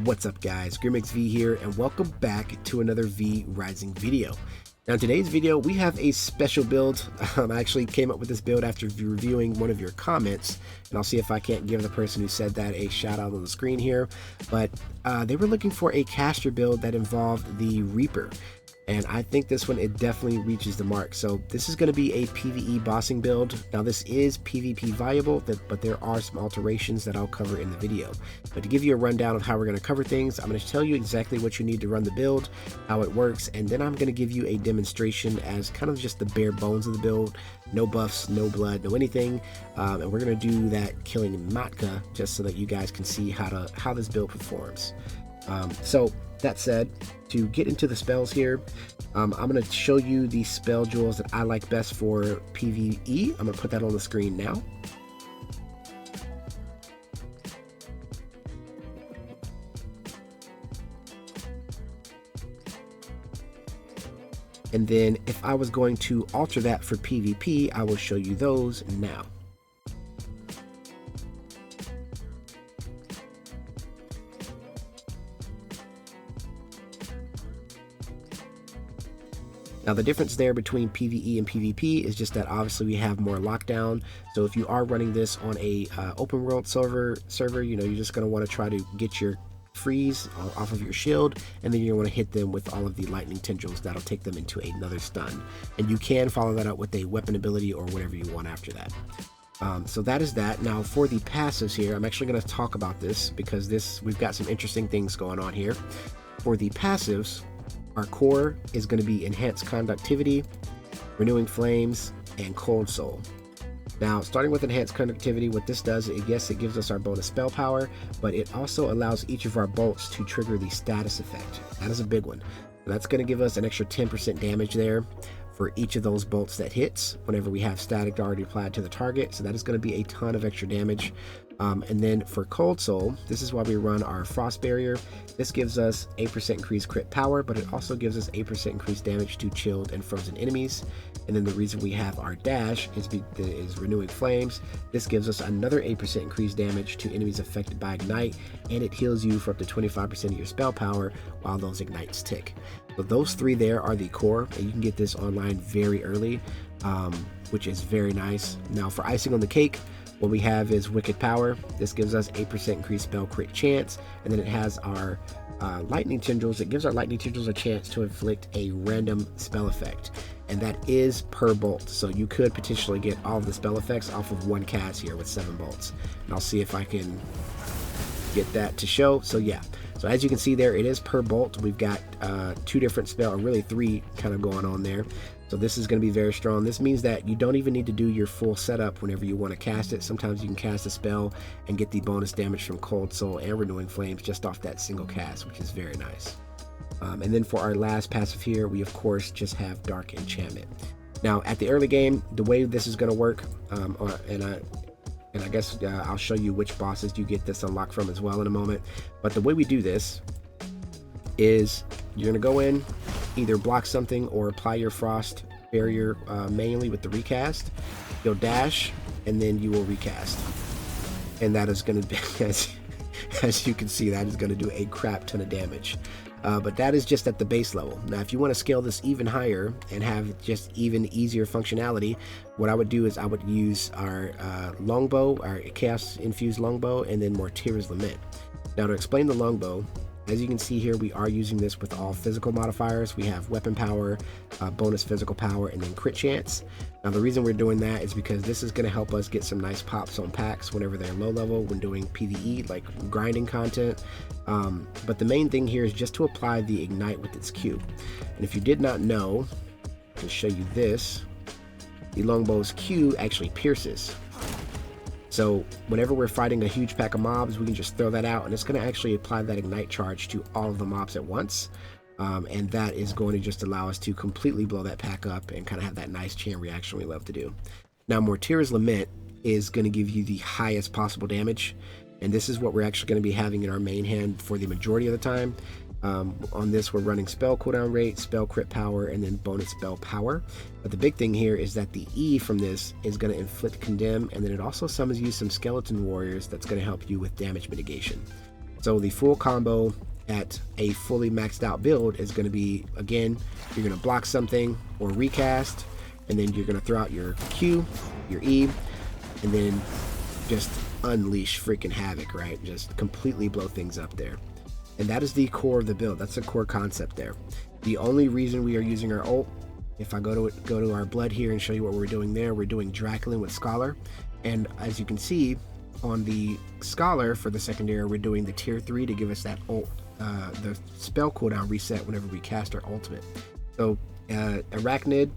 What's up guys, GrimXV here and welcome back to another vrising video. Now in today's video we have a special build. I actually came up with this build after reviewing one of your comments, and I'll see if I can't give the person who said that a shout out on the screen here, but they were looking for a caster build that involved the Reaper. And I think this one, it definitely reaches the mark. So this is going to be a PvE bossing build. Now this is PvP viable, but there are some alterations that I'll cover in the video. But to give you a rundown of how we're going to cover things, I'm going to tell you exactly what you need to run the build, how it works, and then I'm going to give you a demonstration as kind of just the bare bones of the build. No buffs, no blood, no anything. And we're going to do that killing Matka just so that you guys can see how this build performs. So that said, to get into the spells here, I'm going to show you the spell jewels that I like best for PvE. I'm going to put that on the screen now. And then if I was going to alter that for PvP, I will show you those now. Now the difference there between PvE and PvP is just that obviously we have more lockdown. So if you are running this on a open world server, you know, you're just going to want to try to get your freeze off of your shield, and then you want to hit them with all of the lightning tendrils that'll take them into another stun. And you can follow that up with a weapon ability or whatever you want after that. So that is that. Now for the passives here, I'm actually going to talk about this because we've got some interesting things going on here. For the passives, our core is going to be Enhanced Conductivity, Renewing Flames, and Cold Soul. Now, starting with Enhanced Conductivity, what this does, yes, it gives us our bonus spell power, but it also allows each of our bolts to trigger the status effect. That is a big one. That's going to give us an extra 10% damage there for each of those bolts that hits whenever we have static already applied to the target. So that is going to be a ton of extra damage. And then for Cold Soul, this is why we run our Frost Barrier. This gives us 8% increased crit power, but it also gives us 8% increased damage to chilled and frozen enemies. And then the reason we have our dash is Renewing Flames. This gives us another 8% increased damage to enemies affected by Ignite, and it heals you for up to 25% of your spell power while those ignites tick. So those three there are the core, and you can get this online very early, which is very nice. Now for icing on the cake, what we have is Wicked Power. This gives us 8% increased spell crit chance, and then it has our lightning tendrils. It gives our lightning tendrils a chance to inflict a random spell effect, and that is per bolt. So you could potentially get all of the spell effects off of one cast here with 7 bolts. And I'll see if I can get that to show. So yeah, so as you can see there, it is per bolt. We've got 2 different spell, or really 3 kind of going on there. So this is going to be very strong. This means that you don't even need to do your full setup whenever you want to cast it. Sometimes you can cast a spell and get the bonus damage from Cold Soul and Renewing Flames just off that single cast, which is very nice. And then for our last passive here, we of course just have Dark Enchantment. Now at the early game, the way this is going to work, and I guess I'll show you which bosses you get this unlocked from as well in a moment. But the way we do this is you're going to go in, either block something or apply your Frost Barrier manually with the recast. You'll dash, and then you will recast. And that is going to be, as you can see, that is going to do a crap ton of damage. But that is just at the base level. Now, if you want to scale this even higher and have just even easier functionality, what I would do is I would use our longbow, our Chaos Infused Longbow, and then Mortira's Lament. Now, to explain the longbow, as you can see here, we are using this with all physical modifiers. We have weapon power, bonus physical power, and then crit chance. Now the reason we're doing that is because this is going to help us get some nice pops on packs whenever they're low level when doing PvE, like grinding content. But the main thing here is just to apply the ignite with its Q. And if you did not know, I can show you this. The longbow's Q actually pierces. So whenever we're fighting a huge pack of mobs, we can just throw that out, and it's going to actually apply that ignite charge to all of the mobs at once. And that is going to just allow us to completely blow that pack up and kind of have that nice chain reaction we love to do. Now Mortira's Lament is going to give you the highest possible damage, and this is what we're actually going to be having in our main hand for the majority of the time. On this, we're running spell cooldown rate, spell crit power, and then bonus spell power. But the big thing here is that the E from this is going to inflict condemn, and then it also summons you some skeleton warriors that's going to help you with damage mitigation. So the full combo at a fully maxed out build is going to be, again, you're going to block something or recast, and then you're going to throw out your Q, your E, and then just unleash freaking havoc, right? Just completely blow things up there. And that is the core of the build. That's the core concept there. The only reason we are using our ult, if I go to our blood here and show you what we're doing there, we're doing Draculin with Scholar. And as you can see on the Scholar for the secondary, we're doing the tier 3 to give us that ult, the spell cooldown reset whenever we cast our ultimate. So Arachnid,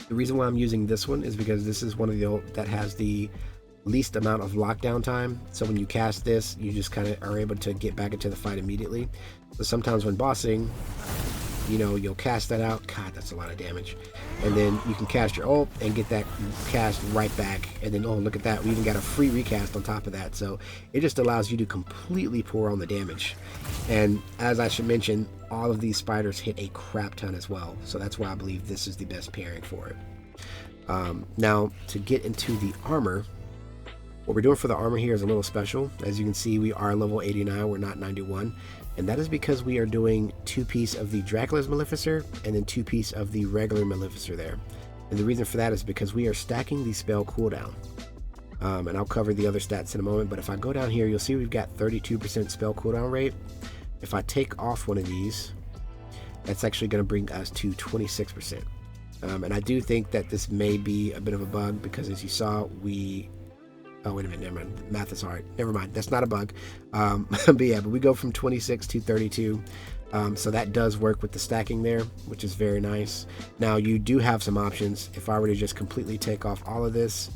the reason why I'm using this one is because this is one of the ult that has the least amount of lockdown time. So when you cast this, you just kind of are able to get back into the fight immediately. So sometimes when bossing, you know, you'll cast that out. God, that's a lot of damage. And then you can cast your ult and get that cast right back. And then, oh, look at that. We even got a free recast on top of that. So it just allows you to completely pour on the damage. And as I should mention, all of these spiders hit a crap ton as well. So that's why I believe this is the best pairing for it. Now, to get into the armor, what we're doing for the armor here is a little special. As you can see, we are level 89. We're not 91. And that is because we are doing 2-piece of the Dracula's Maleficer and then 2-piece of the regular Maleficer there. And the reason for that is because we are stacking the spell cooldown. And I'll cover the other stats in a moment, but if I go down here, you'll see we've got 32% spell cooldown rate. If I take off one of these, that's actually going to bring us to 26%. And I do think that this may be a bit of a bug because, as you saw, oh, wait a minute, never mind. Math is hard. Never mind. That's not a bug. But yeah, but we go from 26 to 32. So that does work with the stacking there, which is very nice. Now, you do have some options. If I were to just completely take off all of this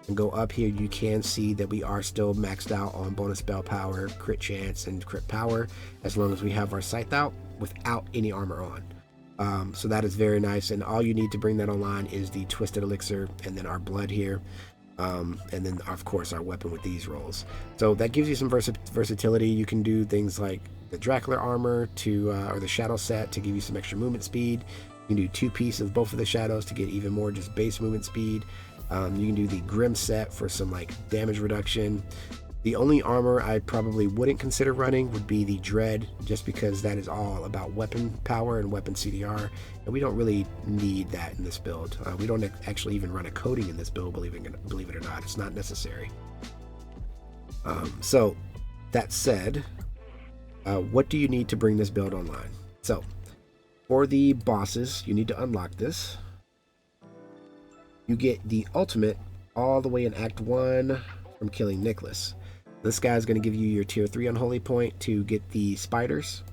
and go up here, you can see that we are still maxed out on bonus spell power, crit chance, and crit power, as long as we have our scythe out without any armor on. So that is very nice. And all you need to bring that online is the Twisted Elixir and then our blood here. And then of course our weapon with these rolls. So that gives you some versatility. You can do things like the Dracula armor or the shadow set to give you some extra movement speed. You can do 2-piece of both of the shadows to get even more just base movement speed. You can do the Grim set for some like damage reduction. The only armor I probably wouldn't consider running would be the Dread, just because that is all about weapon power and weapon CDR, and we don't really need that in this build. We don't actually even run a coding in this build, believe it or not. It's not necessary. So that said, what do you need to bring this build online? So for the bosses, you need to unlock this. You get the ultimate all the way in Act 1 from killing Nicholas. This guy's going to give you your tier 3 unholy point to get the spiders.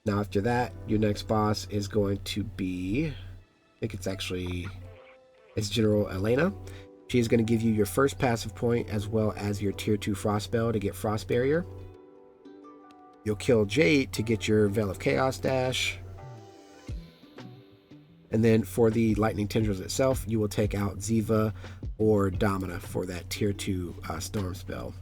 Now after that, your next boss is going to be, I think it's General Elena. She is going to give you your first passive point as well as your tier 2 frost spell to get frost barrier. You'll kill Jade to get your Veil of Chaos dash. And then for the Lightning Tendrils itself, you will take out Ziva or Domina for that tier 2 storm spell.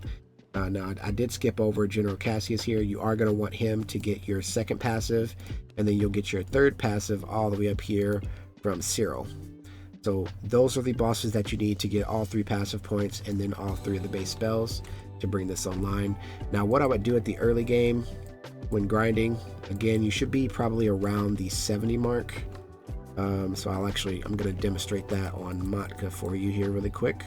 Now, I did skip over General Cassius here. You are going to want him to get your second passive, and then you'll get your third passive all the way up here from Cyril. So those are the bosses that you need to get all 3 passive points and then all 3 of the base spells to bring this online. Now, what I would do at the early game when grinding, again, you should be probably around the 70 mark. So I'm going to demonstrate that on Matka for you here really quick.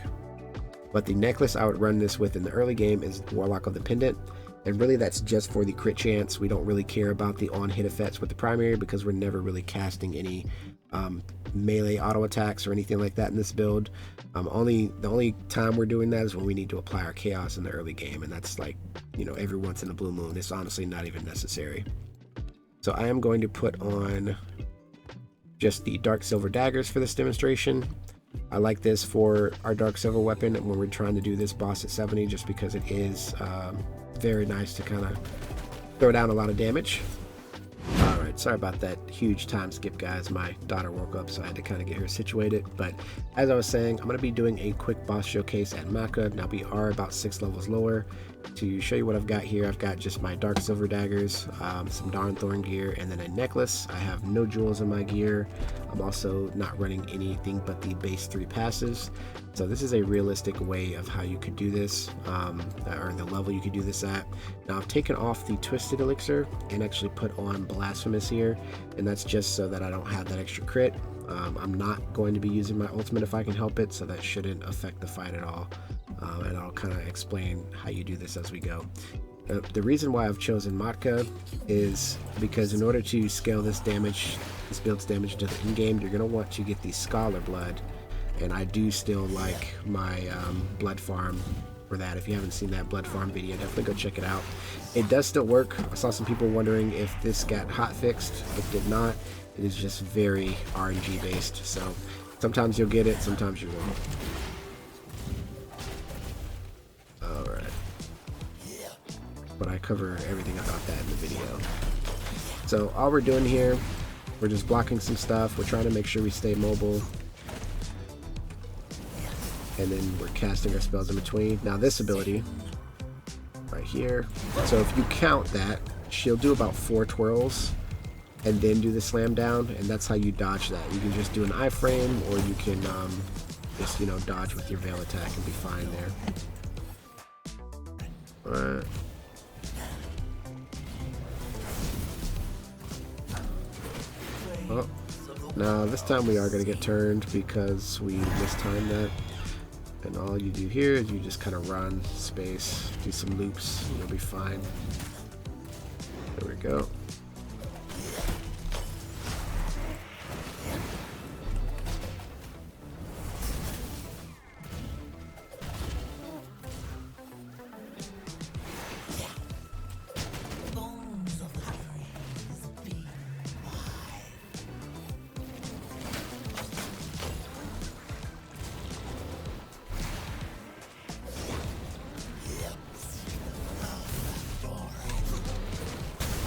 But the necklace I would run this with in the early game is Warlock of the Pendant. And really that's just for the crit chance. We don't really care about the on-hit effects with the primary because we're never really casting any melee auto attacks or anything like that in this build. The only time we're doing that is when we need to apply our chaos in the early game. And that's like, you know, every once in a blue moon. It's honestly not even necessary. So I am going to put on just the Dark Silver daggers for this demonstration. I like this for our Dark Silver weapon when we're trying to do this boss at 70, just because it is very nice to kind of throw down a lot of damage. Alright, sorry about that huge time skip, guys. My daughter woke up, so I had to kind of get her situated. But as I was saying, I'm going to be doing a quick boss showcase at Matka. Now we are about 6 levels lower. To show you what I've got here, I've got just my Dark Silver daggers, some Darnthorn gear, and then a necklace. I have no jewels in my gear. I'm also not running anything but the base 3 passes. So this is a realistic way of how you could do this, or the level you could do this at. Now I've taken off the Twisted Elixir and actually put on Blasphemous here, and that's just so that I don't have that extra crit. I'm not going to be using my ultimate if I can help it, so that shouldn't affect the fight at all. And I'll kind of explain how you do this as we go. The reason why I've chosen Matka is because in order to scale this damage, this build's damage to the in-game, you're going to want to get the Scholar Blood. And I do still like my blood farm for that. If you haven't seen that blood farm video, definitely go check it out. It does still work. I saw some people wondering if this got hot fixed. It did not. It is just very RNG based. So sometimes you'll get it, sometimes you won't. Alright. But I cover everything about that in the video. So all we're doing here, we're just blocking some stuff. We're trying to make sure we stay mobile. And then we're casting our spells in between. Now this ability right here, so if you count that, she'll do about 4 twirls and then do the slam down, and that's how you dodge that. You can just do an iframe, or you can just, you know, dodge with your veil attack and be fine there. Alright. Oh, now this time we are going to get turned because we mistimed that. And all you do here is you just kind of run, space, do some loops, and you'll be fine. There we go.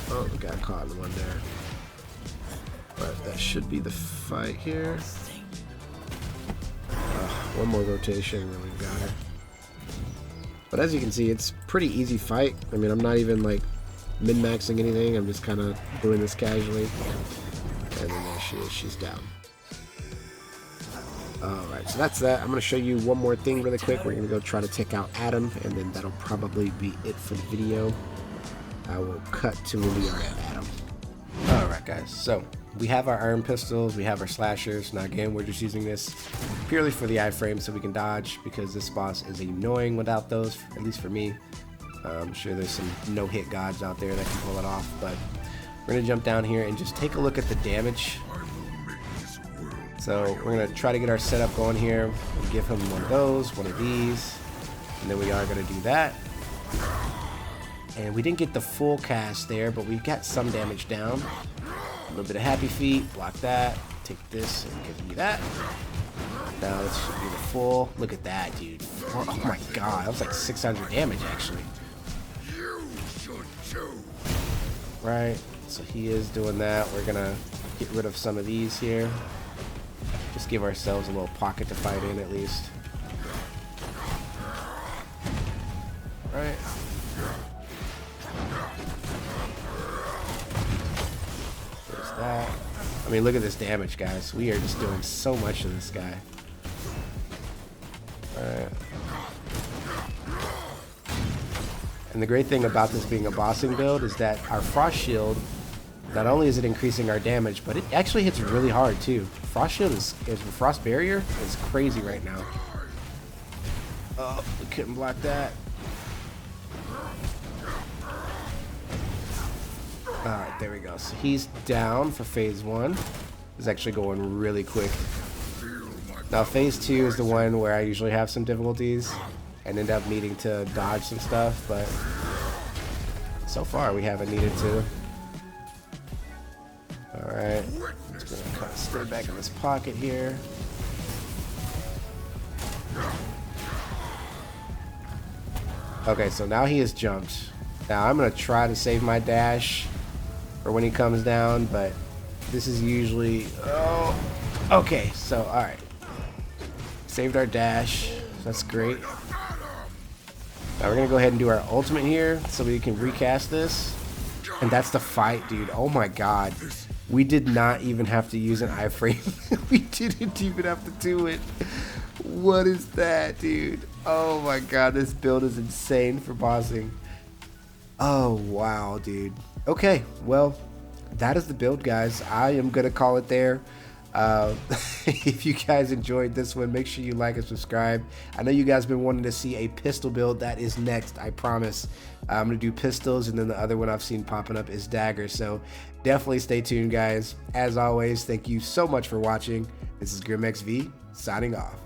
Oh, we got caught in one there. But that should be the fight here. One more rotation and then we've got her. But as you can see, it's pretty easy fight. I mean, I'm not even like min-maxing anything. I'm just kind of doing this casually. And then there she is. She's down. Alright, so that's that. I'm going to show you one more thing really quick. We're going to go try to take out Adam, and then that'll probably be it for the video. I will cut to where we are at Adam. Alright guys, so we have our iron pistols, we have our slashers. Now again, we're just using this purely for the iframe so we can dodge, because this boss is annoying without those, at least for me. I'm sure there's some no-hit gods out there that can pull it off, but we're going to jump down here and just take a look at the damage. So we're going to try to get our setup going here, and give him one of those, one of these, and then we are going to do that. And we didn't get the full cast there, but we got some damage down. A little bit of happy feet, block that, take this and give me that. Now this should be the full. Look at that, dude. Oh my god, that was like 600 damage actually. Right, so he is doing that. We're gonna get rid of some of these here. Just give ourselves a little pocket to fight in at least. Right. That. I mean, look at this damage, guys. We are just doing so much to this guy. Alright. And the great thing about this being a bossing build is that our Frost Shield, not only is it increasing our damage, but it actually hits really hard too. Frost Shield is Frost Barrier is crazy right now. Oh, we couldn't block that. Alright, there we go. So he's down for phase 1. It's actually going really quick. Now phase 2 is the one where I usually have some difficulties and end up needing to dodge some stuff, but so far we haven't needed to. Alright, just gonna kind of stay back in this pocket here. Okay, so now he has jumped. Now I'm gonna try to save my dash for when he comes down, but this is usually, oh, okay, so all right, saved our dash, that's great. Now we're gonna go ahead and do our ultimate here so we can recast this, and that's the fight, dude. Oh my god, we did not even have to use an iframe. We didn't even have to do it. What is that, dude? Oh my god, this build is insane for bossing. Oh wow, dude. Okay, well, that is the build, guys. I am gonna call it there. If you guys enjoyed this one, make sure you like and subscribe. I know you guys have been wanting to see a pistol build. That is next, I promise. I'm gonna do pistols, and then the other one I've seen popping up is daggers. So definitely stay tuned, guys. As always, thank you so much for watching. This is GrimXV signing off.